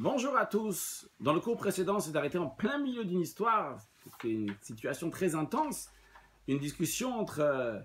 Bonjour à tous. Dans le cours précédent, c'est arrêté en plein milieu d'une histoire. C'était une situation très intense. Une discussion entre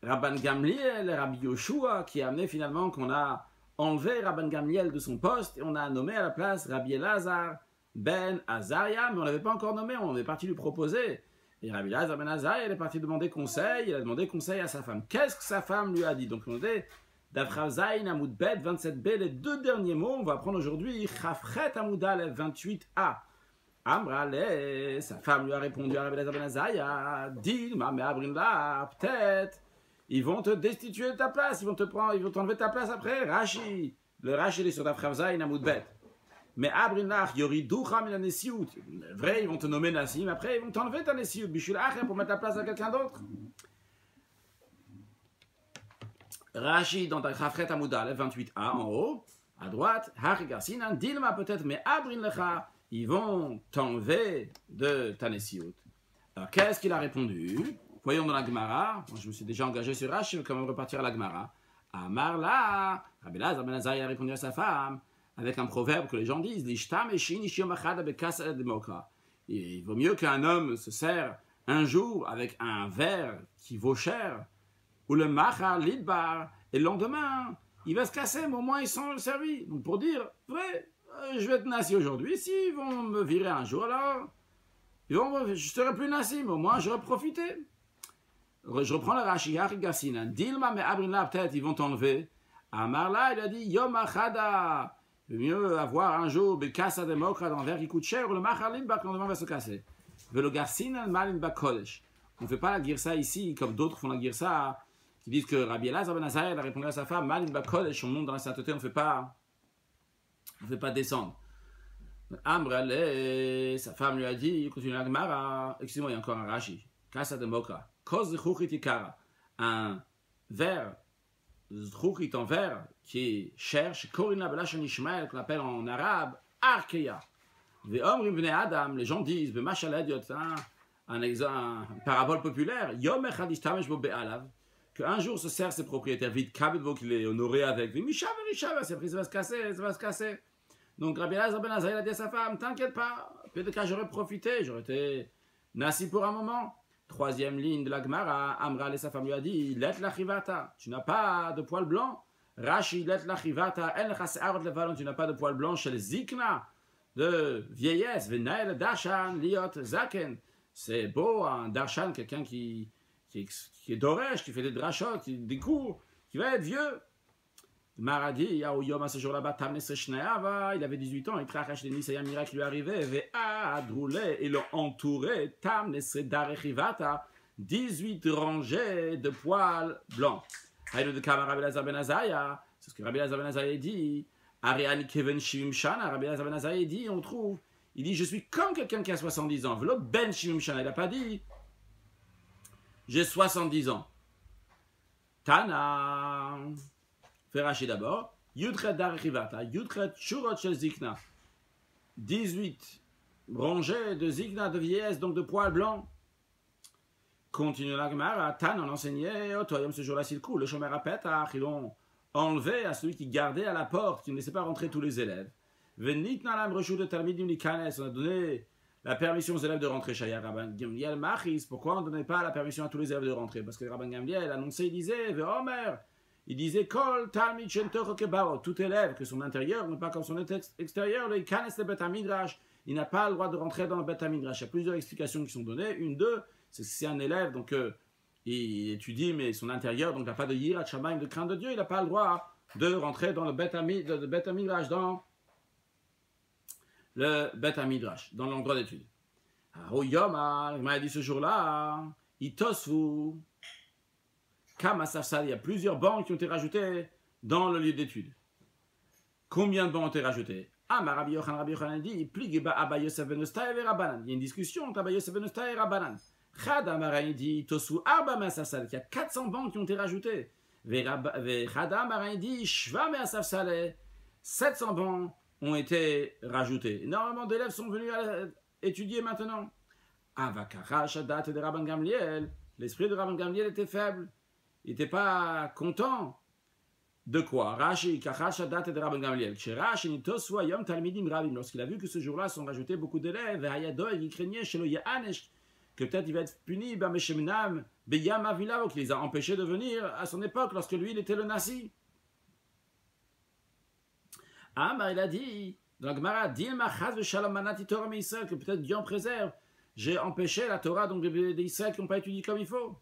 Rabban Gamliel et Rabbi Yoshua qui a amené finalement qu'on a enlevé Rabban Gamliel de son poste et on a nommé à la place Rabbi Elazar ben Azaria, mais on ne l'avait pas encore nommé, on est parti lui proposer. Et Rabbi Elazar ben Azaria, il est parti demander conseil, il a demandé conseil à sa femme. Qu'est-ce que sa femme lui a dit? Donc on a dit D'Afrav Zayin Amoud Bet 27b, les deux derniers mots, on va apprendre aujourd'hui Chafret Amoud Aleph 28a. Amrale, sa femme lui a répondu à Rabbi Elazar ben Azaria, Dilma me abrinla, peut-être ils vont te destituer de ta place, ils vont t'enlever ta place après. Rashi, le Rashi il est sur D'Afrav Zayin Amoud Bet. Mais abrinlach yoridoucha min hanesiut, vrai ils vont te nommer Nassim, après ils vont t'enlever ta nesiut, bishul acher pour mettre ta place à quelqu'un d'autre. Rashi dans ta Chafret Amoud Aleph 28a en haut, à droite, Harigarsinan, Dilma peut-être, mais Abrinlecha, ils vont t'enlever de ta Nesiut. Alors qu'est-ce qu'il a répondu? Voyons dans la Gemara, moi, je me suis déjà engagé sur Rashi, je vais quand même repartir à la Gemara. Amar la, Rabbi Elazar ben Azaria a répondu à sa femme, avec un proverbe que les gens disent, L'ishtam eshin ishiom achad bekasa demoka. Il vaut mieux qu'un homme se sert un jour avec un verre qui vaut cher, ou le machar lidbar, et le lendemain, il va se casser, mais au moins ils sont servis. Donc pour dire, vrai, je vais être nasi aujourd'hui, s'ils vont me virer un jour, alors je serai plus nasi, mais au moins j'aurai profité. Je reprends le Rashi, Harigasina, Dilma me abrinla, peut-être ils vont t'enlever. Amarla, il a dit, Yom achada, il vaut mieux avoir un jour, bekasa de mokra dans un verre qui coûte cher, ou le machar lidbar, que le lendemain va se casser. Velo garsina malin bakodesh. On ne fait pas la girsa ici, comme d'autres font la girsa, qui disent que Rabbi Elazar ben Azaria a répondu à sa femme, Malin Bakodesh, on monte dans la sainteté, on ne fait pas descendre. Amrale, sa femme lui a dit, il continue la Gemara, excusez-moi, il y a encore un Rashi, Kasa de Moka, Kos Zchuchit Ikara, un verre, Zchuchit en verre, qui cherche, Korina Belashon Ishmael, qu'on appelle en arabe, Arkeya. Ve'omrim bnei Adam, les gens disent, B'mashal Ediot, un parabole populaire, Yom Echad Ishtamesh Bo Be'alav, qu'un jour se sert ses propriétaires vite, Kabedvo qu'il est honoré avec, Mishav, c'est pris, ça va se casser. Donc Rabbi Elazar ben Azaria a dit à sa femme, t'inquiète pas, peut-être que j'aurais profité, j'aurais été nasi pour un moment. Troisième ligne de la Gemara, Amral et sa femme lui a dit, Let lachivata, tu n'as pas de poil blanc. Rashi, Let lachivata, En lechasearot levalon, tu n'as pas de poil blanc chez les zikna, de vieillesse, Venael darshan, liot zaken. C'est beau, un darshan, quelqu'un qui est d'Oresh, qui fait des drachot, des cours, qui va être vieux. Maradi, Yom à ce jour-là, il avait 18 ans, il tracache des nids, et un miracle lui arrivait, et l'ont entouré, 18 rangées de poils blancs. C'est ce que Rabbi Elazar ben Azaria dit. Ariani Kevin Shivim Shana, Rabbi Elazar ben Azaria dit, on trouve, il dit, je suis comme quelqu'un qui a 70 ans. V'lo ben Shivim Shana, il n'a pas dit, j'ai 70 ans. Tana. Fais Rashi d'abord. Yudchet Darechivata. Yudchet Shurot Shel Zikna. 18 rangées de Zikna, de vieillesse, donc de poils blancs. Continue la Gemara. Tan en enseignait. Otoyom ce jour-là, s'il coule. Le Shomer HaPetach, ils l'ont enlevé à celui qui gardait à la porte, qui ne laissait pas rentrer tous les élèves. Venit Nalam Reshut de Talmidim Likanes. On a donné la permission aux élèves de rentrer chez Rabban Gamliel Machis. Pourquoi on ne donnait pas la permission à tous les élèves de rentrer? Parce que Rabban Gamliel annonçait, il disait, Ve'omer, il disait, Kol Talmid Shentoch Kebao, tout élève que son intérieur n'est pas comme son extérieur, le Ikanes le Bet HaMidrash, il n'a pas le droit de rentrer dans le Bet HaMidrash. Il y a plusieurs explications qui sont données. Une, deux, c'est que c'est un élève, donc il étudie, mais son intérieur, donc il n'a pas de Yirat Shamayim, de crainte de Dieu, il n'a pas le droit de rentrer dans le Bet HaMidrash, dans le Bet HaMidrash, dans l'endroit d'étude. Alors, Yom, il m'a dit ce jour-là, Itosvu, Kama Safsal, il y a plusieurs bancs qui ont été rajoutés dans le lieu d'étude. Combien de bancs ont été rajoutés? Ah, ma Rabbi Yochanan dit, Pligeba Abba Yosef ben Ostai et Rabbanan. Il y a une discussion entre Abba Yosef ben Ostai et Rabbanan. Chad Amarin dit, Tosu Arba Masafsal, qu'il y a 400 bancs qui ont été rajoutés. Chad Amarin dit, Shva Masafsal, 700 bancs ont été rajoutés. Énormément d'élèves sont venus étudier maintenant. Avakara Shadat de Rabban Gamliel, l'esprit de Rabban Gamliel était faible. Il n'était pas content De quoi? Rashi, Kachashadat et Rabban Gamliel. Chez Rashi, Nitoswa Yom Talmidim Rabim. Lorsqu'il a vu que ce jour-là sont rajoutés beaucoup d'élèves, Hayado, il craignait chez le Yahanesh, que peut-être il va être puni, Bameshemnam, Beyam Avilao, qui les a empêchés de venir à son époque, lorsque lui, il était le Nasi. Amar, il a dit, dans la Gemara, Dilma Chaz Shalom Manati Torah Israël, que peut-être Dieu en préserve. J'ai empêché la Torah donc des Israël qui n'ont pas étudié comme il faut.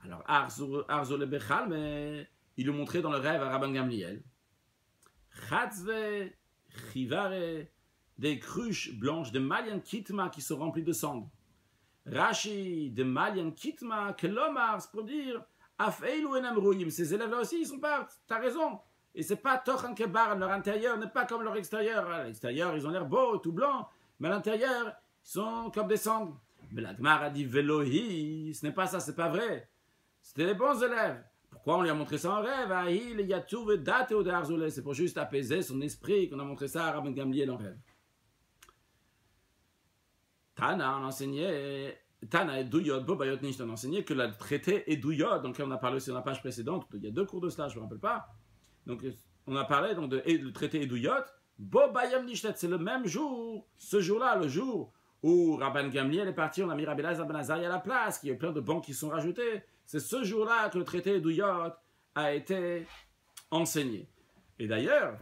Alors, Arzo le Bechal, mais il le montrait dans le rêve à Rabban Gamliel. Chatzve, Chivare, des cruches blanches, des malian kitma qui sont remplies de cendres. Rashi, des malian kitma, kelomar, c'est pour dire, Afeilu enam rouyim, ces élèves-là aussi, ils sont pas, t'as raison. Et c'est pas Tochan Kebar, leur intérieur n'est pas comme leur extérieur. À l'extérieur, ils ont l'air beaux, tout blancs, mais à l'intérieur, ils sont comme des cendres. Mais la Gemara a dit, Velohi, ce n'est pas ça, c'est pas vrai. C'était les bons élèves. Pourquoi on lui a montré ça en rêve? C'est pour juste apaiser son esprit qu'on a montré ça à Rabban Gamliel en rêve. Tana, on enseignait, Tana et Douyot, Bobayot Nish, on enseignait que le traité et Douyot, donc on a parlé sur la page précédente, il y a 2 cours de cela, je ne me rappelle pas. Donc on a parlé donc le traité et Douyot, Bobayom Nishtet, c'est le même jour, ce jour-là, le jour où Rabban Gamliel est parti, on a mis Rabbi Elazar ben Azariah à la place, qu'il y a plein de banques qui sont rajoutées. C'est ce jour-là que le traité Edouyot a été enseigné. Et d'ailleurs,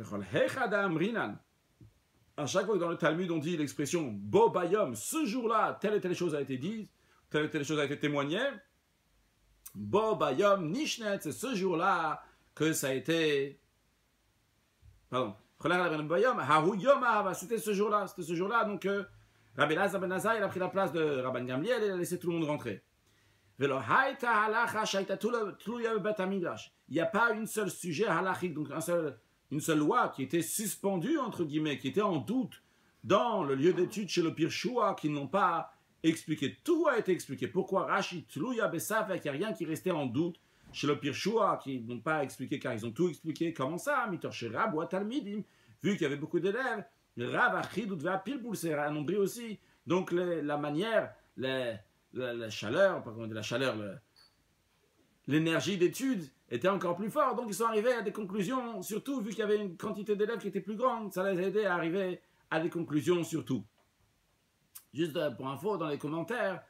à chaque fois que dans le Talmud on dit l'expression Bo Bayom, ce jour-là, telle et telle chose a été dite, telle et telle chose a été témoignée, Bo Bayom Nishnet, c'est ce jour-là que ça a été. Pardon. C'était ce jour-là, donc Rabbi Elazar ben Azariah, il a pris la place de Rabban Gamliel et il a laissé tout le monde rentrer. Il n'y a pas une seule sujet halachique, donc une seule loi qui était suspendue, entre guillemets, qui était en doute dans le lieu d'étude chez le Pirshua, qui n'ont pas expliqué. Tout a été expliqué. Pourquoi Rashi, Tluya Besafek, il n'y a rien qui restait en doute chez le Pirshua, qui n'ont pas expliqué, car ils ont tout expliqué. Comment ça? Mitor Sherab ou Talmidim, vu qu'il y avait beaucoup d'élèves. Rav Achidut Ve'apilpul, c'est un nombril aussi. Donc la manière, la chaleur, l'énergie d'étude était encore plus forte. Donc ils sont arrivés à des conclusions, surtout vu qu'il y avait une quantité d'élèves qui était plus grande. Ça les a aidés à arriver à des conclusions surtout. Juste pour info, dans les commentaires,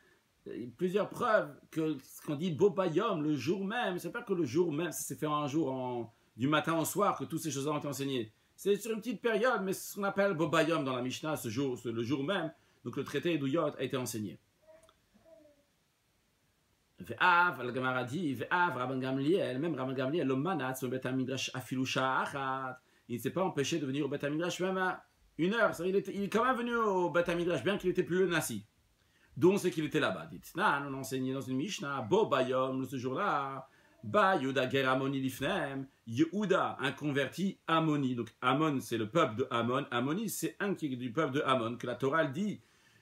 il y a plusieurs preuves que ce qu'on dit Bobayom, le jour même, c'est pas que le jour même, ça s'est fait un jour du matin au soir que toutes ces choses ont été enseignées. C'est sur une petite période, mais c'est ce qu'on appelle Bobayom dans la Mishnah, le jour même. Donc le traité Edouyot a été enseigné. Ve'av, la Gemara dit, Ve'av, Rabban Gamliel, même Rabban Gamliel, le manat, son Bet HaMidrash, afilu sha'achat, il ne s'est pas empêché de venir au Bet HaMidrash même à 1 heure. Il est quand même venu au Bet HaMidrash, bien qu'il n'était plus le Nasi. D'où on sait qu'il était là-bas. Dit, on enseignait dans une Mishnah, Bo Bayom, ce jour-là, Ba Yehuda Ger Amoni Lifnem, Yehuda, un converti Amoni. Donc Amon, c'est le peuple de Amon. Amoni, c'est un qui est du peuple de Amon, que la Torah dit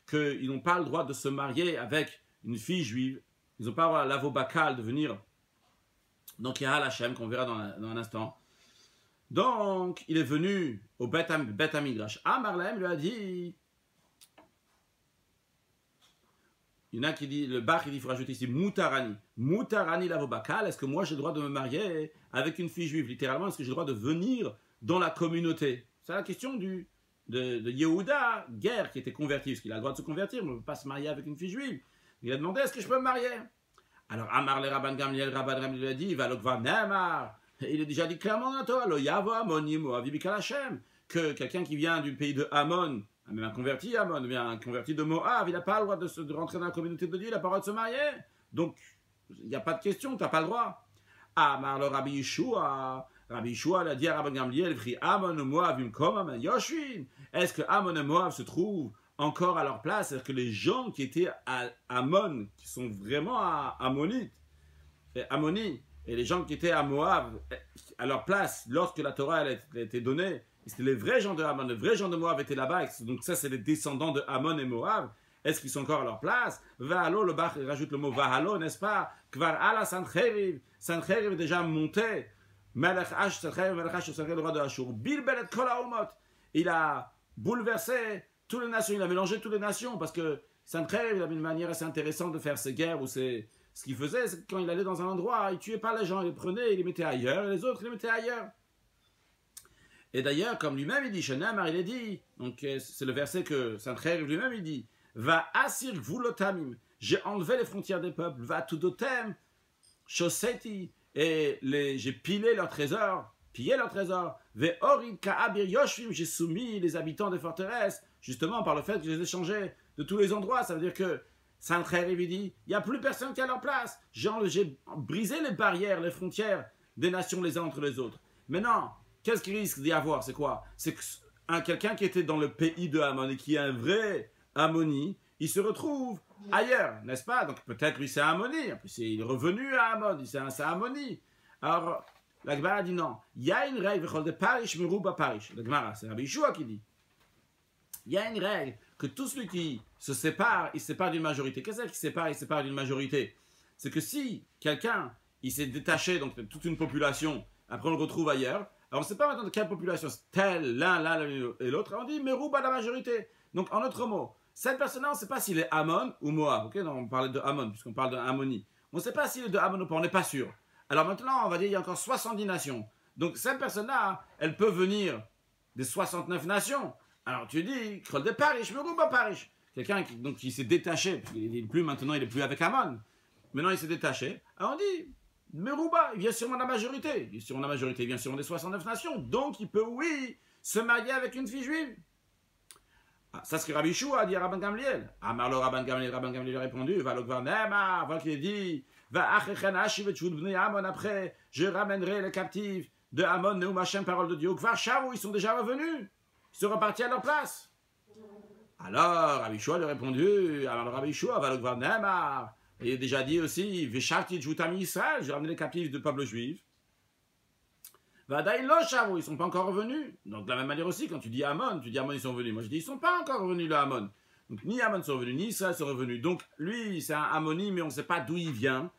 qu'ils n'ont pas le droit de se marier avec une fille juive. Ils n'ont pas le droit à l'avobakal de venir. Donc il y a Hashem qu'on verra dans un instant. Donc il est venu au Bet HaMidrash. Amarlem lui a dit. Il y en a qui dit, le Bach, il faut rajouter ici Moutarani. Moutarani l'avobakal, est-ce que moi j'ai le droit de me marier avec une fille juive? Littéralement, est-ce que j'ai le droit de venir dans la communauté? C'est la question de Yehuda, guerre, qui était converti. Est-ce qu'il a le droit de se convertir? Mais on ne peut pas se marier avec une fille juive. Il a demandé, est-ce que je peux me marier? Alors, Amar le Rabban Gamliel lui a dit, il va l'okva Ne'amar. Il a déjà dit clairement dans la Torah, lo yavo amonim ou avibikal Hashem, que quelqu'un qui vient du pays de Ammon, même un converti Ammon, bien un converti de Moab, il n'a pas le droit de rentrer dans la communauté de Dieu, il n'a pas le droit de se marier. Donc, il n'y a pas de question, tu n'as pas le droit. Amar le Rabbi Yeshua, il a dit à Rabban Gamliel, Ammon ou Moab, Yoshvin. Est-ce que Ammon et Moab se trouvent encore à leur place? C'est-à-dire que les gens qui étaient à Ammon, qui sont vraiment ammonites, et les gens qui étaient à Moab, à leur place, lorsque la Torah a été donnée, c'était les vrais gens de Ammon, les vrais gens de Moab étaient là-bas, donc ça c'est les descendants de Ammon et Moab. Est-ce qu'ils sont encore à leur place? Vahalo, le Bach rajoute le mot Vahalo, n'est-ce pas? Kvar ala Sancheriv est déjà monté. Melech Ash, Sancheriv, le roi de Ashur. Bilbelet kol haomot. Il a bouleversé toutes les nations, il a mélangé toutes les nations, parce que Sancheriv, il avait une manière assez intéressante de faire ses guerres ou ses Ce qu'il faisait, c'est que quand il allait dans un endroit, il tuait pas les gens, il les prenait, il les mettait ailleurs, et les autres, il les mettait ailleurs. Et d'ailleurs, comme lui-même, il dit, Shenamar, il est dit, donc c'est le verset que Saint Frère lui-même, il dit, va asir gvulotamim, j'ai enlevé les frontières des peuples, va tudotem, shoseti, et j'ai pilé leurs trésors, pillé leurs trésors, ve orid ka'abir yoshvim, j'ai soumis les habitants des forteresses, justement par le fait que je les ai changés de tous les endroits, ça veut dire que Saint Frère lui dit, il n'y a plus personne qui a leur place, j'ai brisé les barrières, les frontières des nations les uns entre les autres. Maintenant, qu'est-ce qu'il risque d'y avoir? C'est quoi? C'est que quelqu'un qui était dans le pays de Ammon et qui est un vrai Ammoni, il se retrouve ailleurs, n'est-ce pas? Donc peut-être lui c'est un Ammoni, en plus il est revenu à Ammon, c'est un Ammoni. Alors la Gemara dit non, il y a une règle, de Parish Merouba Parish. La Gemara, c'est Rabbi Yeshua qui dit. Il y a une règle que tout celui qui se sépare, il se sépare d'une majorité. Qu'est-ce qui sépare? Il se sépare d'une majorité. C'est que si quelqu'un, il s'est détaché, donc toute une population, après on le retrouve ailleurs, alors on ne sait pas maintenant de quelle population, telle, l'un et l'autre, on dit Merouba la majorité. Donc en autre mot, cette personne-là, on ne sait pas s'il est Ammon ou Moab. Okay, non, on parlait de Ammon, puisqu'on parle d'un Ammoni. On ne sait pas s'il est de Ammon ou pas, on n'est pas sûr. Alors maintenant, on va dire qu'il y a encore 70 nations. Donc cette personne-là, elle peut venir des 69 nations. Alors tu dis, Krol de Parish, Merouba Parish. Quelqu'un qui s'est détaché, parce qu'il n'est plus maintenant, il n'est plus avec Ammon. Maintenant, il s'est détaché. Alors on dit, Merouba, il vient sûrement de la majorité. Il vient sûrement des 69 nations. Donc il peut, oui, se marier avec une fille juive. Ah, ça, c'est ce que Rabbi Yeshua a dit à Rabban Gamliel. Amarlo Rabban Gamliel a répondu, va le gouvernement, voilà qu'il dit, va achechen ashivet shvut bnei Ammon, après, je ramènerai les captifs de Ammon, Neum Hashem, parole de Dieu. Kvar Shavu, ils sont déjà revenus. Ils sont repartis à leur place. Alors, Rabbi Yeshua lui a répondu, alors Rabbi Yeshua va le gouvernement. Il a déjà dit aussi, Veshavti Djoutami Israël, j'ai ramené les captifs du peuple juif. Vadaï lo Shavu, ils ne sont pas encore revenus. Donc de la même manière aussi, quand tu dis Ammon, ils sont venus. Moi je dis, ils ne sont pas encore revenus le Ammon. Donc ni Ammon sont revenus, ni Israël sont revenus. Donc lui, c'est un Ammoni, mais on ne sait pas d'où il vient.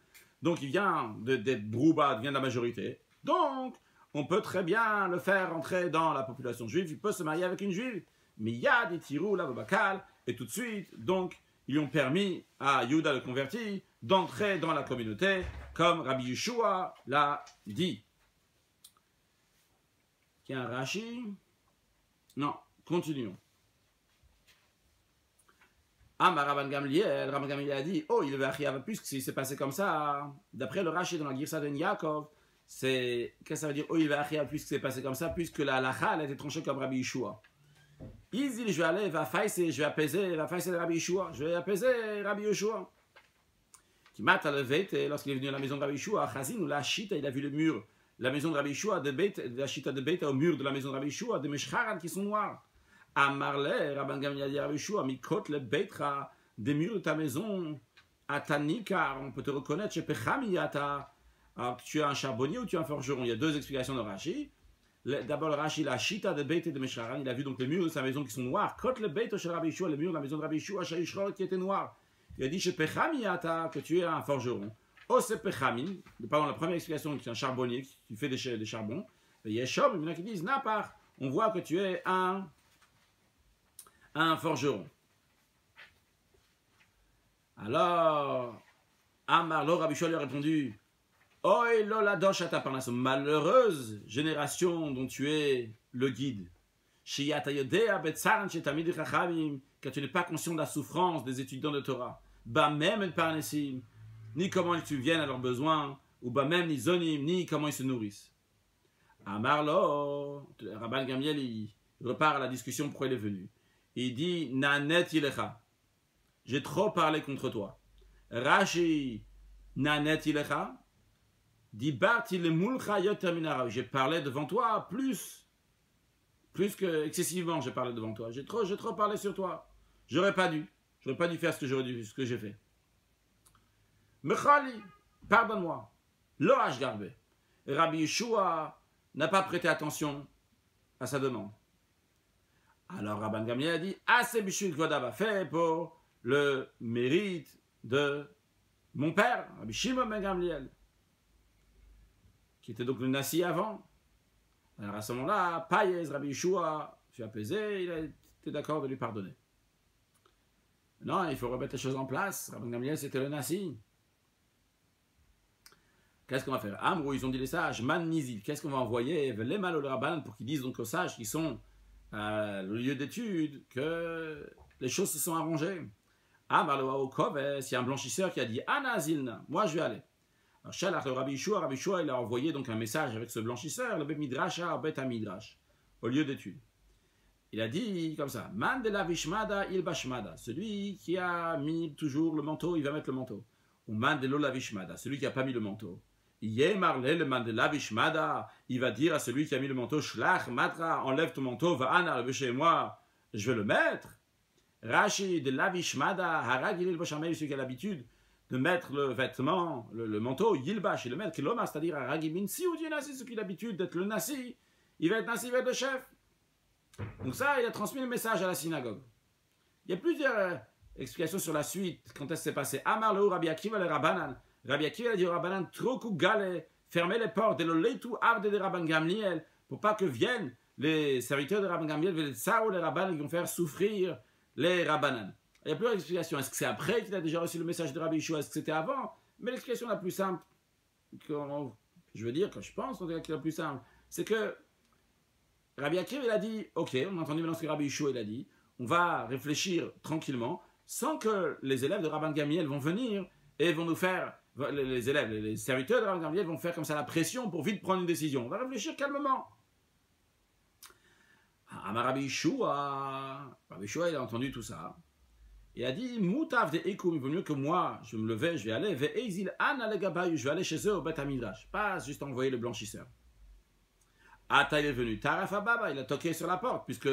Donc il vient d'être Brouba, il vient de la majorité. Donc on peut très bien le faire entrer dans la population juive, il peut se marier avec une juive. Mais il y a des tirous là, Babakal, et tout de suite, donc, ils ont permis à Yehuda le converti d'entrer dans la communauté, comme Rabbi Yeshua l'a dit. Il y a un Rashi? Non, continuons. Rabban Gamliel a dit, oh, il va arriver, puisque s'il s'est passé comme ça, d'après le Rashi dans la Girsa de Yaakov, qu'est-ce que ça veut dire, oh, il va arriver, puisque c'est passé comme ça, puisque la halakha, elle a été tranchée comme Rabbi Yeshua. Il dit, je vais aller, je vais apaiser Rabbi Yeshua, je vais apaiser Rabbi Yeshua. Qui m'a levé, lorsqu'il est venu à la maison de Rabbi Yeshua, Chazin ou la Chita, il a vu le mur, la maison de Rabbi Yeshua, la Chita de Beit, au mur de la maison de Rabbi Yeshua, des Meshcharan qui sont noirs. Amarle, Rabban Gamliel dit à Rabbi Yeshua, Mikot le Beitra, des murs de ta maison, Atanika, on peut te reconnaître chez Pechamiyata. Alors, tu es un charbonnier ou tu es un forgeron? Il y a deux explications de Rashi. D'abord, le Rashi, la Chita de Beit et de Meshcharan, il a vu donc les murs de sa maison qui sont noirs. Kot le Beit chez Rabbi Yeshua, les murs de la maison de Rabbi Yeshua, chez Yishrol qui étaient noirs. Il a dit chez Pechamiyata que tu es un forgeron. Oh, c'est Pechamin, pardon, la première explication, c'est un charbonnier qui fait des charbons. Et Yeshom, il y en a qui disent, Napar, on voit que tu es un forgeron. Alors, Amarlo, Rabbi Yeshua lui a répondu, oh, Lola Doshata Parnaso, malheureuse génération dont tu es le guide. Car tu n'es pas conscient de la souffrance des étudiants de Torah. Bah même Parnesim, ni comment ils subviennent à leurs besoins, ou bah même ni zonim, ni comment ils se nourrissent. Amarlo, Rabban Gamliel, il repart à la discussion pourquoi il est venu. Il dit, Nanet Ilecha, j'ai trop parlé contre toi. Rashi, Nanet Ilecha, j'ai parlé devant toi plus que excessivement, j'ai parlé devant toi. J'ai trop parlé sur toi. J'aurais pas dû faire ce que j'ai fait. Mechali, pardonne-moi. Lo Ashgarbe. Rabbi Yeshua n'a pas prêté attention à sa demande. Alors Rabban Gamliel a dit, assez bishul kvodava, fait pour le mérite de mon père, Rabbi Shimon ben Gamliel, qui était donc le Nassi avant. Alors à ce moment-là, Payez, Rabbi Yeshua, fut apaisé, il a été d'accord de lui pardonner. Non, il faut remettre les choses en place. Rabban Gamliel, c'était le Nassi. Qu'est-ce qu'on va faire? Amrou, ils ont dit les sages, man nizil, qu'est-ce qu'on va envoyer? Les mal au rabban pour qu'ils disent donc aux sages qui sont le lieu d'étude que les choses se sont arrangées. Amar le Waokov, il y a un blanchisseur qui a dit Ana zilna, moi je vais aller. Alors, Shalach le Rabbi Yeshua, il a envoyé donc un message avec ce blanchisseur, le Bet Midrash à Bet Midrash, au lieu d'étude. Il a dit comme ça, Man de la Vishmada il Bashmada, celui qui a mis toujours le manteau, il va mettre le manteau. Ou Man de l'Ola Vishmada, celui qui n'a pas mis le manteau. Yemarle le Man de la Vishmada, il va dire à celui qui a mis le manteau, Shlach Matra, enlève ton manteau, va Ana, le chez moi, je vais le mettre. Rashi de la Vishmada, Haragil il Bashamel, celui qui a l'habitude de mettre le vêtement, le manteau, Yilbash, il le met, Kiloma, c'est-à-dire Haragibin, si ou Dieu Nasi, celui qui a l'habitude d'être le Nasi, il va être Nasi, il va être le chef. Donc ça, il a transmis le message à la synagogue. Il y a plusieurs explications sur la suite, quand est-ce que c'est passé. Amar le Rabbi Akiva le Rabbanan. Rabbi Akiva a dit au Rabbanan, Troku Gale, fermez les portes, de l'Oleitu Avde de Rabban Gamliel, pour pas que viennent les serviteurs de Rabban Gamliel, les Sao, les Rabbanan, qui vont faire souffrir les Rabbanan. Il y a plusieurs explications. Est-ce que c'est après qu'il a déjà reçu le message de Rabbi Yeshua? Est-ce que c'était avant? Mais l'explication la plus simple, je veux dire, que je pense, en tout cas, la plus simple, c'est que Rabbi Akiva, il a dit, ok, on a entendu maintenant ce que Rabbi Yeshua, il a dit, on va réfléchir tranquillement, sans que les élèves de Rabban Gamliel vont venir et vont nous faire, les élèves, les serviteurs de Rabban Gamliel vont faire comme ça la pression pour vite prendre une décision. On va réfléchir calmement. Rabbi Yeshua, il a entendu tout ça. Il a dit, Moutav de Ekoum, il vaut mieux que moi, je me levais, je vais aller, Ve'ezil an alegabayu, je vais aller chez eux au Bet Midrash, pas juste envoyer le blanchisseur. Ata, il est venu. Taraf Ababa, il a toqué sur la porte, puisque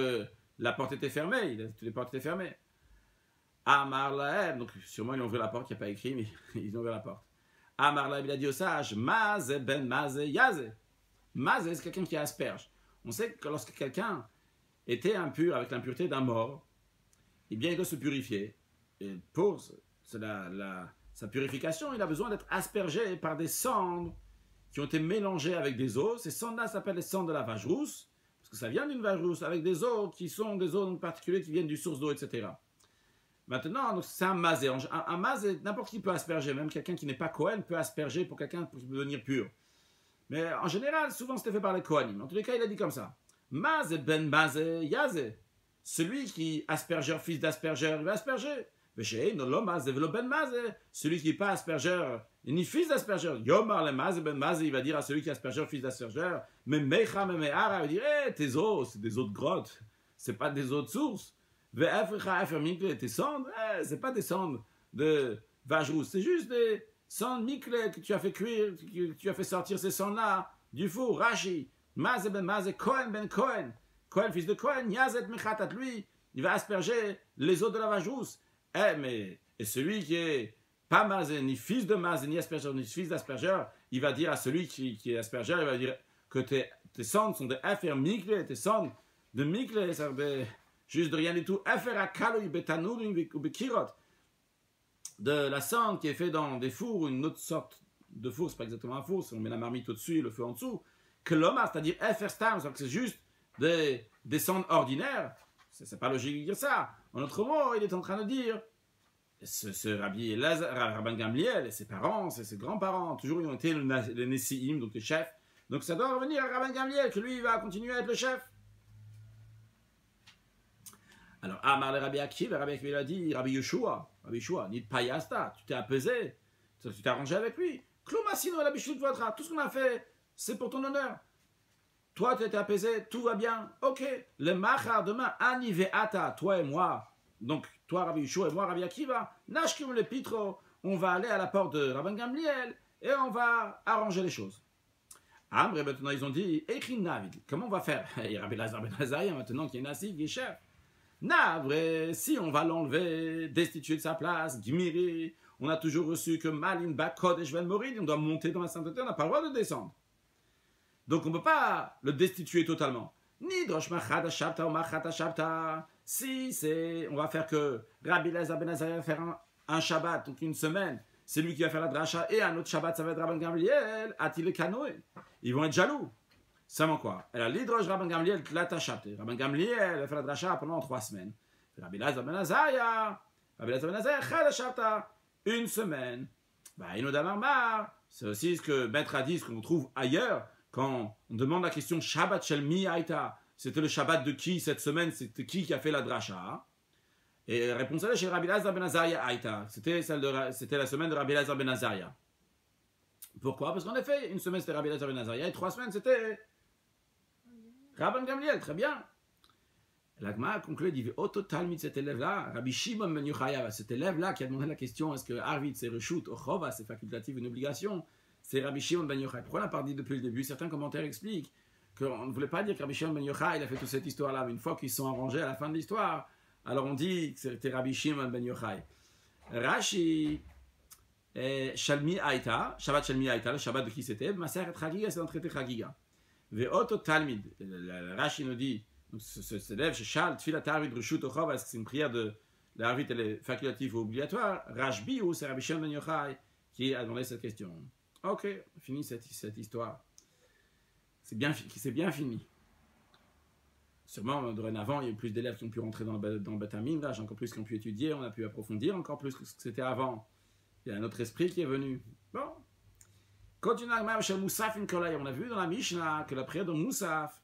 la porte était fermée, toutes les portes étaient fermées. Amar Laeb, donc sûrement ils ont ouvert la porte, il n'y a pas écrit, mais ils ont ouvert la porte. Amar Laeb, il a dit au sage, Maze ben Maze Yaze. Maze, c'est quelqu'un qui asperge. On sait que lorsque quelqu'un était impur avec l'impureté d'un mort, eh bien il doit se purifier. Et pour sa purification, il a besoin d'être aspergé par des cendres qui ont été mélangés avec des os. Ces cendres-là s'appellent les cendres de la vache rousse, parce que ça vient d'une vache rousse, avec des os qui sont des os particuliers qui viennent du source d'eau, etc. Maintenant, c'est un mazé. Un mazé, n'importe qui peut asperger, même quelqu'un qui n'est pas Kohen peut asperger pour quelqu'un pour devenir pur. Mais en général, souvent c'était fait par les Kohanim. En tous les cas, il a dit comme ça. Mazé ben mazé yazé. Celui qui aspergeur, fils d'aspergeur, il va asperger. Celui qui n'est pas aspergeur, ni fils d'aspergeur, Yomar le Mazé ben Mazé, il va dire à celui qui est aspergeur, fils d'aspergeur, mais Mecha, mais Mehara, il va dire, tes eaux, c'est des eaux de grotte, c'est pas des eaux de source. Tes cendres, c'est pas des cendres de vache rousse, c'est juste des cendres mikle que tu as fait cuire, que tu as fait sortir ces cendres-là du four. Rashi, Mazé ben Mazé, Cohen ben Cohen, Cohen, fils de Cohen, Yazet Mechatat, lui, il va asperger les eaux de la vache rousse. Et celui qui est pas mazé, ni fils de mazé, ni aspergeur, ni fils d'aspergeur, il va dire à celui qui est aspergeur, il va dire que tes cendres sont des affaires mikle, tes cendres de mikle, ça veut juste de rien du tout, affaire à kaloui betanour ou bekirot, de la cendre qui est faite dans des fours, une autre sorte de four, c'est pas exactement un four, si on met la marmite au-dessus et le feu en dessous, que l'homme a, c'est-à-dire affaire stam, c'est juste des cendres ordinaires. C'est pas logique de dire ça. En autre mot, il est en train de dire, ce Rabbi Rabban Gamliel et ses parents, ses grands-parents, toujours ils ont été les Nessiim, donc les chefs. Donc ça doit revenir à Rabban Gamliel, que lui, il va continuer à être le chef. Alors, Amar le Rabbi Akiva a dit, Rabbi Yeshua, ni payasta, tu t'es apaisé, tu t'es arrangé avec lui. Klomasino la bichut vodra, tout ce qu'on a fait, c'est pour ton honneur. Toi, tu étais apaisé, tout va bien. Ok. Le machar demain, ani ve'ata, toi et moi. Donc, toi, Rabbi Yeshua et moi, Rabbi Akiva, nashkim le pitro, on va aller à la porte de Rabban Gamliel et on va arranger les choses. Amr, et maintenant, ils ont dit, Echin Navid, comment on va faire? Et Rabbi Lazar ben Azaria, maintenant, qui est Nassi, qui est chef. Navre, si on va l'enlever, destituer de sa place, Gmiri, on a toujours reçu que Malin, Bakod et Shven Morid, on doit monter dans la sainteté, on n'a pas le droit de descendre. Donc on ne peut pas le destituer totalement. Ni drosh machata shabta ou machata shabta. Si c'est, on va faire que Rabbi Lazar ben Azaria va faire un Shabbat, donc une semaine, c'est lui qui va faire la dracha, et un autre Shabbat, ça va être Rabban Gamliel, a-t-il le canoë? Ils vont être jaloux. Seulement quoi? Elle a l'hydroge Rabban Gamliel, tlata shabta. Rabban Gamliel va faire la dracha pendant 3 semaines. Rabbi Lazar ben Azaria, chal shabta, une semaine. Bah, Inodamar, C'est aussi ce que Maître a dit, ce qu'on trouve ailleurs, quand on demande la question Shabbat Shel Mi Aïta, c'était le Shabbat de qui cette semaine, c'était qui a fait la dracha? Et la réponse est chez Rabbi Elazar ben Azaria Aïta, c'était la semaine de Rabbi Elazar ben Azaria. Pourquoi? Parce qu'en effet, une semaine c'était Rabbi Elazar ben Azaria et 3 semaines c'était Rabban Gamliel, très bien. L'Agma a conclu, il dit au total, cet élève-là, Rabbi Shimon ben Yochai, cet élève-là qui a demandé la question est-ce que Arvid c'est reshut, ou chova, c'est facultatif, une obligation, c'est Rabbi Shimon ben Yochai. Pourquoi on l'a pas dit depuis le début? Certains commentaires expliquent qu'on ne voulait pas dire que Rabbi Shimon ben Yochai il a fait toute cette histoire-là, mais une fois qu'ils se sont arrangés à la fin de l'histoire, alors on dit que c'était Rabbi Shimon ben Yochai. Rashi, Shalmi Aïta, Shabbat Shalmi Aïta, le Shabbat de qui c'était? Maseret Chagiga, c'est dans le traité Chagiga. Ve'oto Talmid, Rashi nous dit, cet élève, chez Charles, Tfilat Arvid Reshut Ochov, est-ce que c'est une prière de l'Arvid, elle est facultative ou obligatoire? Rashbi ou c'est Rabbi Shimon ben Yochai qui a demandé cette question. Ok, fini cette histoire. C'est bien fini. Sûrement, dorénavant, il y a eu plus d'élèves qui ont pu rentrer dans le Beth Midrash, encore plus qui ont pu étudier, on a pu approfondir encore plus que ce que c'était avant. Il y a un autre esprit qui est venu. Bon. Continue à Moussaf in Kolay. On a vu dans la Mishnah que la prière de Moussaf,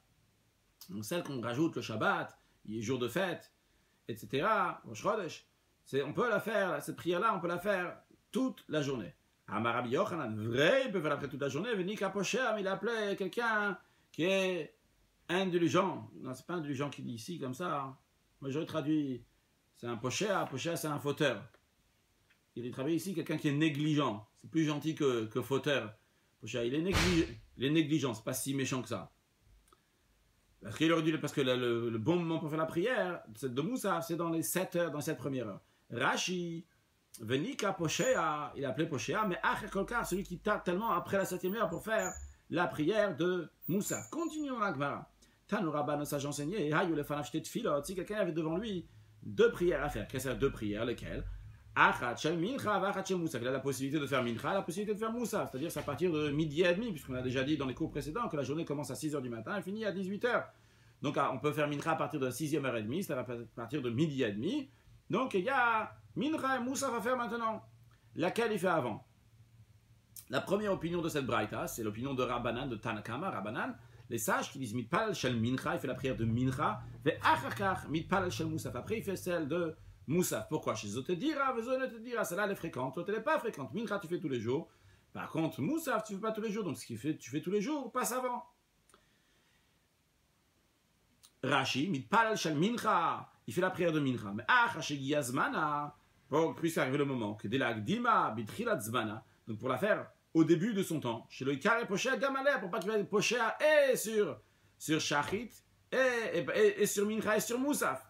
donc celle qu'on rajoute le Shabbat, il est jour de fête, etc. On peut la faire, cette prière-là, on peut la faire toute la journée. Amar Rabbi Yochanan, vrai, il peut faire la prière toute la journée. Veni Kaposher, il appelait quelqu'un qui est indulgent. Non, c'est pas indulgent qui dit ici comme ça. Hein. Moi, j'aurais traduit, c'est un posher c'est un fauteur. Il traduit ici quelqu'un qui est négligent. C'est plus gentil que fauteur. Posher, il est négligent, c'est pas si méchant que ça. Parce que le bon moment pour faire la prière de Moussa, c'est dans les 7 heures, dans cette première heure. Rashi, Venika Poshea, il appelait Poshea, mais Acher Kolkar, celui qui tarde tellement après la 7e heure pour faire la prière de Moussa. Continuons la Gemara. Tanoura nos sages enseignés, si quelqu'un avait devant lui 2 prières à faire, qu'est-ce que 2 prières, lesquelles? Achat Shel Mincha, Achat Shel Moussa. Il a la possibilité de faire Mincha, la possibilité de faire Moussa, c'est-à-dire c'est à partir de midi et demi, puisqu'on a déjà dit dans les cours précédents que la journée commence à 6h du matin et finit à 18h. Donc on peut faire Mincha à partir de la 6e heure et demie, c'est-à-dire à partir de midi et demi. Donc il y a Mincha et Moussa à faire maintenant. Laquelle il fait avant? La première opinion de cette braïta, c'est l'opinion de Rabbanan, de Tanakama, Rabbanan. Les sages qui disent Mitpal Shel Mincha, il fait la prière de Mincha, ve Achakach Mitpal Shel Moussaf. Après il fait celle de Moussaf. Pourquoi? Chez eux te dira, te dira, celle-là elle est fréquente, toi elle n'est pas fréquente. Mincha tu fais tous les jours. Par contre Moussaf tu ne fais pas tous les jours, donc ce qui fait tu fais tous les jours, passe avant. Rashi, Mitpal Shel Mincha, il fait la prière de Mincha. Mais Achashi Yazmana, pour que puisse arriver le moment, que dès la Gdima, Bitrilat Zmana, donc pour la faire au début de son temps, chez le Ikar et Poshea Gamalé, pour pas qu'il y ait Poshea et sur Shachit, et sur Mincha et sur Moussaf.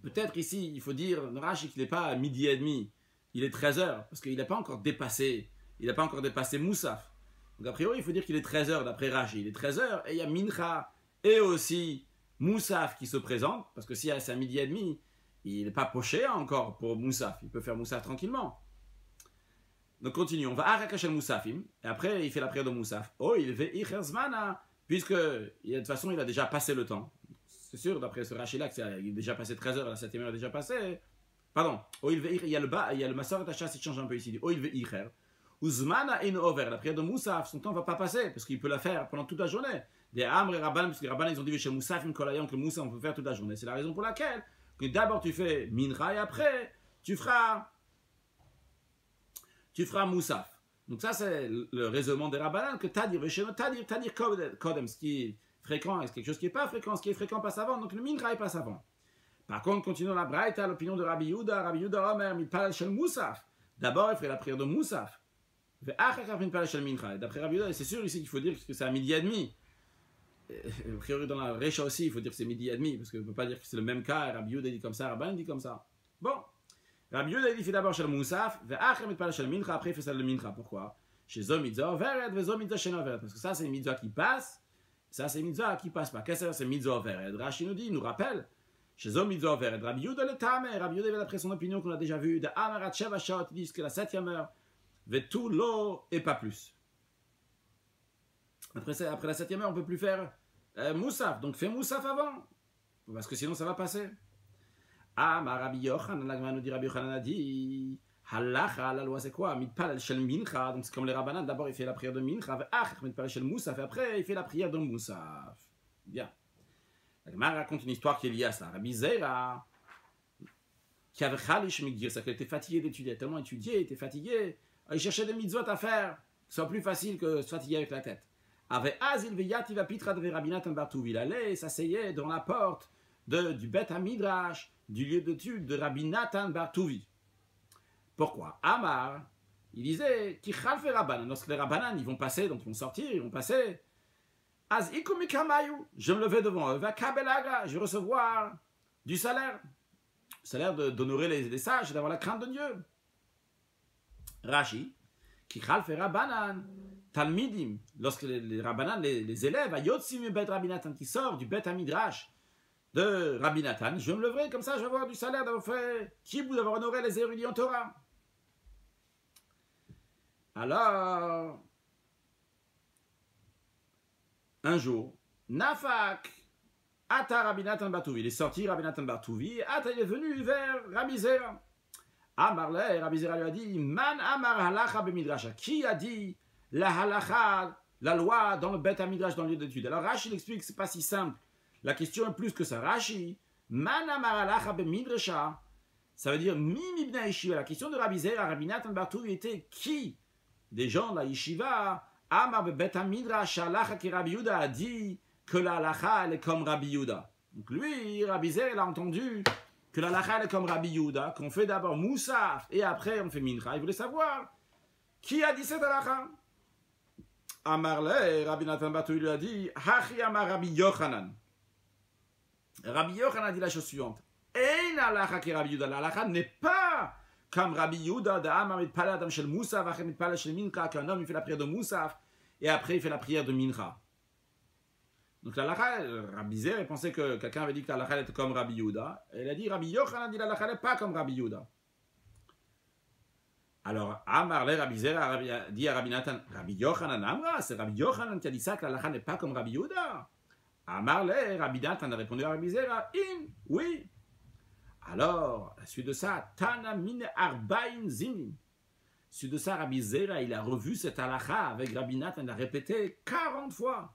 Peut-être ici, il faut dire, Rashi, qu'il n'est pas à midi et demi, il est 13h, parce qu'il n'a pas encore dépassé Moussaf. Donc a priori, il faut dire qu'il est 13h d'après Rashi. Il est 13h et il y a Mincha et aussi Moussaf qui se présente, parce que si c'est à midi et demi, il n'est pas poché encore pour Moussaf. Il peut faire Moussaf tranquillement. Donc continuons. On va arrêter le Moussafim, et après il fait la prière de Moussaf. Oh, il fait Icherzmana, puisque de toute façon il a déjà passé le temps. C'est sûr, d'après ce Rashi-là, qu'il est déjà passé 13h, la 7e heure est déjà passée. Pardon. Oh, il y a le Massor Tacha, il change un peu ici. Oh, il veut Icher. Uzmana in over, la prière de Moussaf, son temps ne va pas passer, parce qu'il peut la faire pendant toute la journée. Des Amr et Rabban, parce que les Rabban, ils ont dit chez Moussaf, que Moussaf, on peut faire toute la journée. C'est la raison pour laquelle, que d'abord tu fais Mincha, et après, tu feras Moussaf. Donc ça, c'est le raisonnement des Rabbanan, que Tadir, Kodem, ce qui est fréquent, et quelque chose qui n'est pas fréquent, ce qui est fréquent passe avant, donc le Mincha, il passe avant. Par contre, continuons la Braïta, l'opinion de Rabbi Yehuda Omer, Mitpal Shel Moussaf. D'abord, il ferait la prière de Moussaf. D'après Rabbi Yehuda, c'est sûr ici qu'il faut dire que c'est à midi et demi. A priori dans la Recha aussi, il faut dire que c'est midi et demi, parce qu'on ne peut pas dire que c'est le même cas. Rabbi Yehuda dit comme ça, Rabban dit comme ça. Bon, Rabbi Yehuda il fait d'abord Shel Moussaf, après il fait celle de Mincha. Pourquoi? Chez Zom Mitzvah Overet, Zom Mitzvah Shen Overet. Parce que ça c'est une mitzvah qui passe, ça c'est une mitzvah qui passe pas. Qu'est-ce que c'est mitzvah Overet? Rashi nous dit, il nous rappelle, chez Zom Mitzvah Overet, Rabbi Yehuda le Tamer, Rabbi Yehuda d'après son opinion qu'on a déjà vu, de Amarat Sheva Shot, ils disent que la 7e heure, tout l'eau et pas plus. Après la 7e heure, on ne peut plus faire Moussaf. Donc fais Moussaf avant. Parce que sinon ça va passer. Ah, ma Rabbi Yochanan, nous dit Rabbi Yochanan a dit Halacha, la loi c'est quoi? Mitpalel shel mincha, donc c'est comme les rabbanan, d'abord il fait la prière de mincha, mitpalel shel moussaf, et après il fait la prière de moussaf. Bien. La Gemara raconte une histoire qui est liée à ça. Rabbi Zera, qui avait chalish migdir, c'est-à-dire qu'il était fatigué d'étudier, tellement étudié, il était fatigué, il cherchait des mitzvot à faire, que ce soit plus facile que se fatiguer avec la tête. Avec Azil Veyati va Pitra de Rabbi Natan Bartouvi, il allait s'asseyait devant la porte du Bet Hamidrash, du lieu d'étude de Rabbi Natan Bartouvi. Pourquoi? Amar, il disait, qui chalfe Rabbanan, lorsque les Rabbanan, ils vont passer, donc ils vont sortir, ils vont passer. Az ikumikamayu, je me levais devant eux, va kabelaga, je vais recevoir du salaire. Salaire d'honorer les sages, d'avoir la crainte de Dieu. Rashi, qui chalfe Rabbanan, talmidim, lorsque les Rabbanan, les élèves, ayotsim bet Rabbi Natan, qui sort du Bet Hamidrash de Rabbi Natan, je me leverai comme ça, je vais avoir du salaire d'avoir fait kibou, d'avoir honoré les érudits en Torah. Alors, un jour, Nafak, Ata Rabbi Natan Bartouvi, il est sorti Rabbi Natan Bartouvi, Ata il est venu vers Rabbi Zera. Amarle, Rabbi Zera lui a dit, Man Amar Halacha Bemidrasha, qui a dit la Halacha, la loi dans le Bet Hamidrash, dans le lieu d'étude? Alors Rashi il explique que ce n'est pas si simple. La question est plus que ça. Rashi, Man Amar Halacha Bemidrasha, ça veut dire Mimi Bna Yeshiva. La question de Rabbi Zera, Rabbi Natan Bartouvi était qui? Des gens de la Yeshiva, Amar Bet Hamidrash, Halacha qui Rabbi Yehuda a dit que la Halacha elle est comme Rabbi Yehuda. Donc lui, Rabbi Zera, il a entendu que la Halacha elle est comme Rabbi Yehuda, qu'on fait d'abord Moussaf et après on fait Mincha. Il voulait savoir qui a dit cette Halacha. Amarle, Rabbi Natan Bartouvi lui a dit, Hachi Amar Rabbi Yochanan. Rabbi Yochanan a dit la chose suivante. Ein Halacha qui Rabbi Yehuda. La Halacha n'est pas comme Rabbi Yehuda, d'Amar mitpalel adam shel Moussaf, après mitpalel shel Mincha, qu'un homme il fait la prière de Moussaf et après il fait la prière de Mincha. Donc la Halacha, Rabbi Zera pensait que quelqu'un avait dit que la Halacha était comme Rabbi Yehuda. Elle a dit Rabbi Yochanan a dit la Halacha n'est pas comme Rabbi Yehuda. Alors Amar le Rabbi Zera a dit à Rabbi Natan, Rabbi Yochanan Amra, c'est Rabbi Yochanan qui a dit ça que la Halacha n'est pas comme Rabbi Yehuda. Amar le Rabbi Natan a répondu à Rabbi Zera, oui. Alors, à la suite de ça, Tana mine arbaïn zinin. Suite de ça, Rabbi Zera, il a revu cette halakha avec Rabbi Natan, il a répété 40 fois.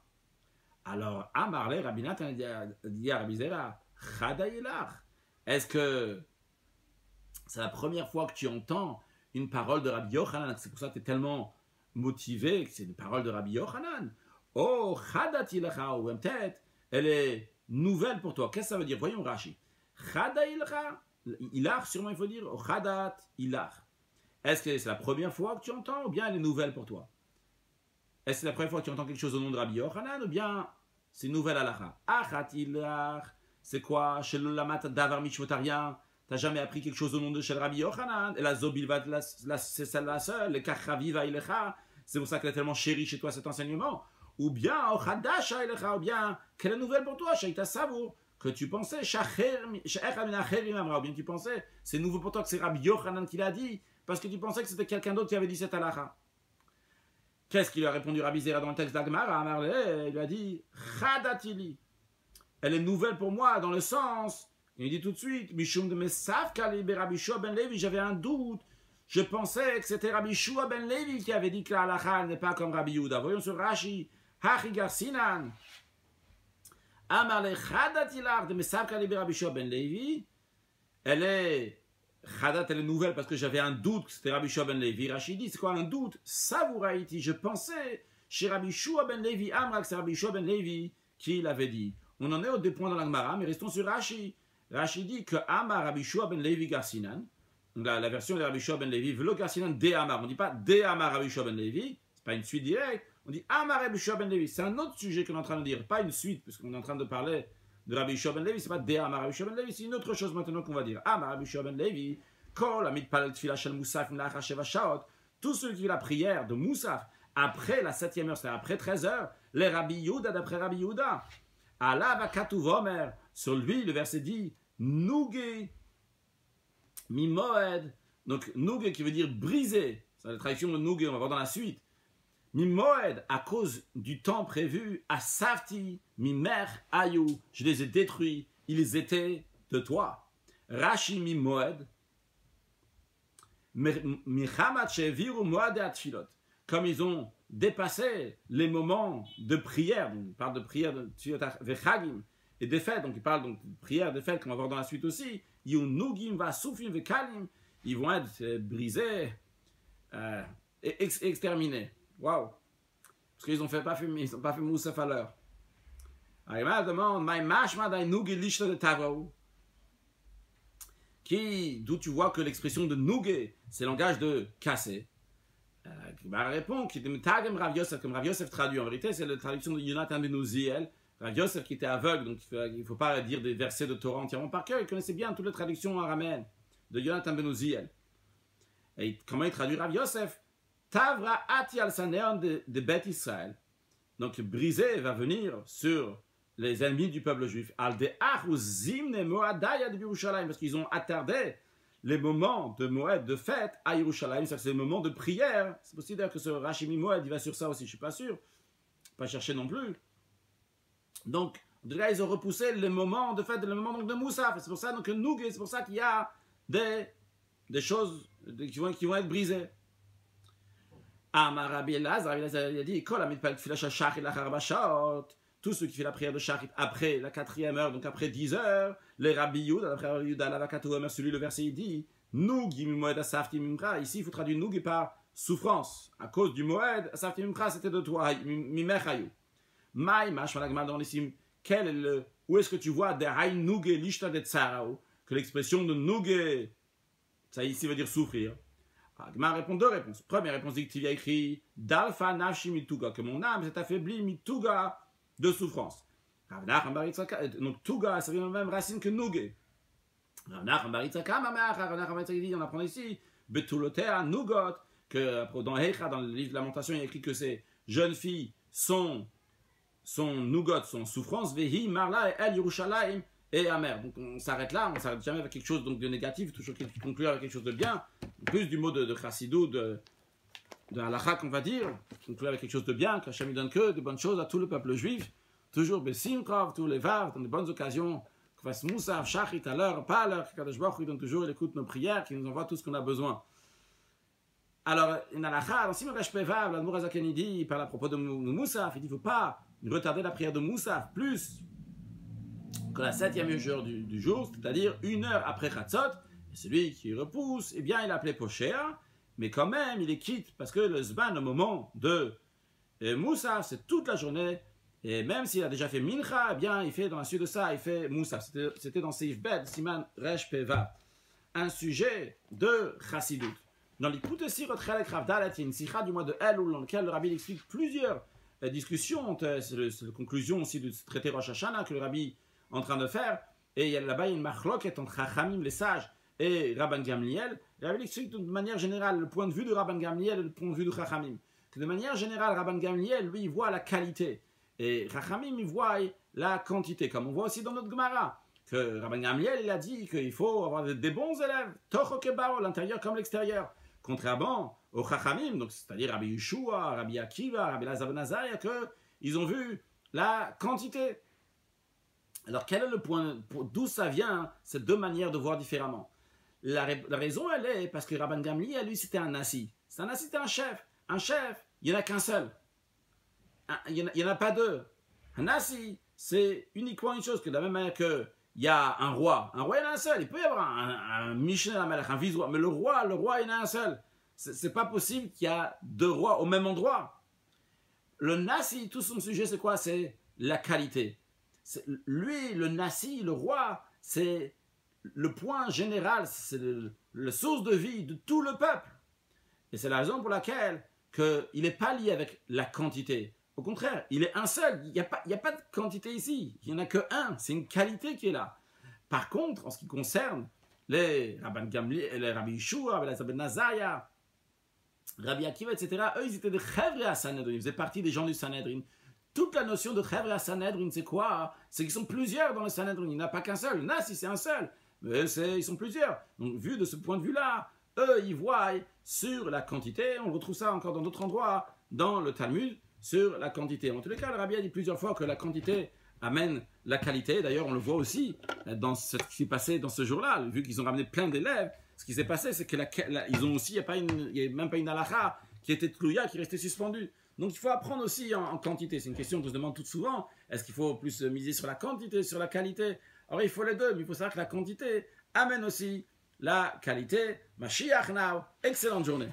Alors, Amarle, Rabbi Natan a dit à Rabbi Zera, Chadaïlach, est-ce que c'est la première fois que tu entends une parole de Rabbi Yochanan? C'est pour ça que tu es tellement motivé que c'est une parole de Rabbi Yochanan. Oh, Chadatilacha, ou peut-être, elle est nouvelle pour toi. Qu'est-ce que ça veut dire? Voyons Rashi. Chadaïlcha, Ilach, sûrement il faut dire, Chadat Ilach. Est-ce que c'est la première fois que tu entends ou bien elle est nouvelle pour toi? Est-ce que c'est la première fois que tu entends quelque chose au nom de Rabbi Yochanan ou bien c'est une nouvelle halakha? Achat Ilach, c'est quoi? Chez le Lamat Davar Mishvotarien, t'as jamais appris quelque chose au nom de chez Rabbi Yochanan? Et la Zobilvat, c'est celle-là seule, le Kachaviva Ilecha, c'est pour ça qu'elle est tellement chérie chez toi cet enseignement. Ou bien, Ochadasha Ilecha, ou bien, quelle est nouvelle pour toi? Shaita Savour, que tu pensais, ou bien tu pensais, c'est nouveau pour toi que c'est Rabbi Yochanan qui l'a dit, parce que tu pensais que c'était quelqu'un d'autre qui avait dit cette halakha. Qu'est-ce qu'il a répondu Rabbi Zera dans le texte d'Agmara? Il lui a dit, Chadatili. Elle est nouvelle pour moi dans le sens, il dit tout de suite, Mishum de Mesav Kalib Rabbi Shua ben Levi, j'avais un doute, je pensais que c'était Rabbi Shua ben Levi qui avait dit que la halakha n'est pas comme Rabbi Yehuda. Voyons sur Rashi, Hachi Garsinan. Amarle Chadatilar de Mesav Kalib Rabbi Shua ben Levi, elle est Chadat, elle est nouvelle parce que j'avais un doute que c'était Rabbi Shua ben Levi. Rashi dit, c'est quoi un doute? Savouraïti, je pensais chez Rabbi Shua ben Levi, Amra, que c'est Rabbi Shua ben Levi qui l'avait dit. On en est au deux points dans la Gemara, mais restons sur Rashi. Rashi dit que Amar Rabbi Shua ben Levi Garsinan, la version de Rabbi Shua ben Levi, Velo Garsinan de Amar. On ne dit pas de Amar Rabbi Shua ben Levi, c'est pas une suite directe. On dit Amar Rabbi Shua ben Levi. C'est un autre sujet qu'on est en train de dire, pas une suite, parce qu'on est en train de parler de Rabbi Shua ben Levi, c'est pas de Amar Rabbi Shua ben Levi, c'est une autre chose maintenant qu'on va dire. Amar Rabbi Shua ben Levi, Kol Amit Palel Tfila Shel Moussaf Mlacha Sheva Shaot, tous ceux qui font la prière de Moussaf après la 7e heure, c'est-à-dire après 13 heures, les Rabbi Yehuda d'après Rabbi Yehuda. Allah va Katuvomer, sur lui le verset dit Nouge Mimoed, donc Nouge qui veut dire briser, c'est la traduction de Nouge, on va voir dans la suite. Mimoed, à cause du temps prévu, Asafti, Mimer Ayou, je les ai détruits, ils étaient de toi. Rashi Mimoed, Comme ils ont dépassé les moments de prière, donc, il parle de prière de Vechagim et des fêtes, donc il parle donc de prière des fêtes qu'on va voir dans la suite aussi. Ils vont être brisés et exterminés. Waouh! Parce qu'ils n'ont pas fait Moussaf à l'heure. Alors il demande, d'où tu vois que l'expression de Nouge, c'est le langage de casser. Il répond comme Rav Yosef traduit. En vérité, c'est la traduction de Yonatan ben Uziel. Rav Yosef qui était aveugle, donc il ne faut pas dire des versets de Torah entièrement par cœur. Il connaissait bien toutes les traductions araméennes de Yonatan ben Uziel. Et comment il traduit Rav Yosef? Tavra ati al sanéon de Beth Israël. Donc brisé va venir sur les ennemis du peuple juif. Al de zimne moadaya de Yerushalayim, parce qu'ils ont attardé les moments de Moed, de fête à Yerushalayim, c'est les moments de prière. C'est possible d'ailleurs que ce Rachimi Moed, il va sur ça aussi, je ne suis pas sûr. Pas chercher non plus. Donc, là, ils ont repoussé les moments de fête, les moments donc, de Moussaf. C'est pour ça que Nouge, c'est pour ça qu'il y a des choses qui vont être brisées. Rabbi Elazar, il a dit, tous ceux qui font la prière de Shachrit après la 4e heure, donc après 10 heures, les Rabbi Yuda, après Rabbi Yuda, la Vakatomer, celui le verset il dit, Nougi Moed Asafti Mimra. Ici, il faut traduire Nougi par souffrance. À cause du Moed, Asafti Mimra, c'était de toi, Mimechayou. Maï, Mashmalagma dans les sims, où est-ce que tu vois des Haï Nouge Lishta de Tsarao, que l'expression de Nouge, ça ici veut dire souffrir. Agma répond 2 réponses. Première réponse dit qu'il y a écrit Dalfa Nafshi Mituga, que mon âme s'est affaiblie, Mituga, de souffrance. Donc Tuga, ça vient de la même racine que Nouge. On apprend ici, Betulotea Nugot, que dans Hecha, dans le livre de Lamentation, il y a écrit que ces jeunes filles sont Nugot, sont souffrance, Vehi, Marla, et El, Yerushalayim, et Amer. Donc on s'arrête là, on ne s'arrête jamais avec quelque chose donc, de négatif, toujours conclure avec quelque chose de bien, plus du mot de Chassidou, de halakha qu'on va dire, conclure avec quelque chose de bien, qu'Hachem donne que de bonnes choses à tout le peuple juif, toujours Bessimkov, tous les Vav, dans de bonnes occasions, qu'on fasse Moussaf, Shachrit à l'heure, pas à l'heure, Kadosh Baruch Hu donne toujours, il écoute nos prières, qu'il nous envoie tout ce qu'on a besoin. Alors, une halakha, dans Simon Pevav, l'Admour Azaken dit, il parle à propos de Moussaf, il dit, il ne faut pas retarder la prière de Moussaf plus que la 7e jour du jour, c'est-à-dire 1 heure après Chatzot, et celui qui repousse, eh bien, il est appelé Poshéa, mais quand même, il est quitte, parce que le Zban, le moment de Moussaf, c'est toute la journée, et même s'il a déjà fait Mincha, eh bien, il fait, dans la suite de ça, il fait Moussaf. C'était dans Seif Bet, Siman Resh Peva, un sujet de Chassidut. Dans l'Ikut aussi, Rotchelek Ravdalet, il y a une sikha du mois de Elul, dans lequel le Rabbi explique plusieurs discussions, c'est la conclusion aussi du traité Rosh Hashanah que le Rabbi est en train de faire, et il y a là-bas une machloket entre Chachamim, les sages, et Rabban Gamliel. Le Rabbi explique de manière générale le point de vue de Rabban Gamliel et le point de vue de Chachamim. Que de manière générale, Rabban Gamliel, lui, il voit la qualité, et Chachamim, il voit la quantité, comme on voit aussi dans notre Gemara, que Rabban Gamliel, il a dit qu'il faut avoir des bons élèves, Toch Kebao, l'intérieur comme l'extérieur. Contrairement aux Chachamim, donc c'est-à-dire Rabbi Yeshua, Rabbi Akiva, Rabbi Elazar ben Azariah, qu'ils ont vu la quantité. Alors quel est le point, d'où ça vient, ces deux manières de voir différemment? La raison, elle est parce que Rabban Gamliel, lui, c'était un nasi. C'est un nasi, c'était un chef. Un chef, il n'y en a qu'un seul. Il n'y en a pas deux. Un nasi, c'est uniquement une chose, que de la même manière qu'il y a un roi, il y en a un seul. Il peut y avoir un Mishneh Lamelech, un vice-roi, mais le roi, il y en a un seul. C'est pas possible qu'il y a 2 rois au même endroit. Le nasi, tout son sujet, c'est quoi? C'est la qualité. Lui, le nasi, le roi, c'est le point général, c'est la source de vie de tout le peuple. Et c'est la raison pour laquelle il n'est pas lié avec la quantité. Au contraire, il est un seul. Il n'y a pas de quantité ici. Il n'y en a qu'un. C'est une qualité qui est là. Par contre, en ce qui concerne les Rabban Gamliel, les Rabbi Yeshua, les Elazar ben Azariah, Rabbi Akiva, etc., eux, ils étaient des Chevre à Sanhedrin. Ils faisaient partie des gens du Sanhedrin. Toute la notion de Chevre à Sanhedrin, c'est quoi? C'est qu'ils sont plusieurs dans le Sanhedrin. Il n'y en a pas qu'un seul. Nasi, c'est un seul. Mais ils sont plusieurs. Donc, vu de ce point de vue-là, eux, ils voient sur la quantité. On retrouve ça encore dans d'autres endroits, dans le Talmud, sur la quantité. En tous les cas, le Rabbi a dit plusieurs fois que la quantité amène la qualité. D'ailleurs, on le voit aussi dans ce qui s'est passé dans ce jour-là. Vu qu'ils ont ramené plein d'élèves, Ce qui s'est passé, c'est que ils ont aussi, il n'y a même pas une halakha qui était tlouya, qui restait suspendue. Donc il faut apprendre aussi en quantité. C'est une question qu'on se demande tout souvent. Est-ce qu'il faut plus miser sur la quantité, sur la qualité? Alors il faut les deux, mais il faut savoir que la quantité amène aussi la qualité. Mashiach now. Excellente journée.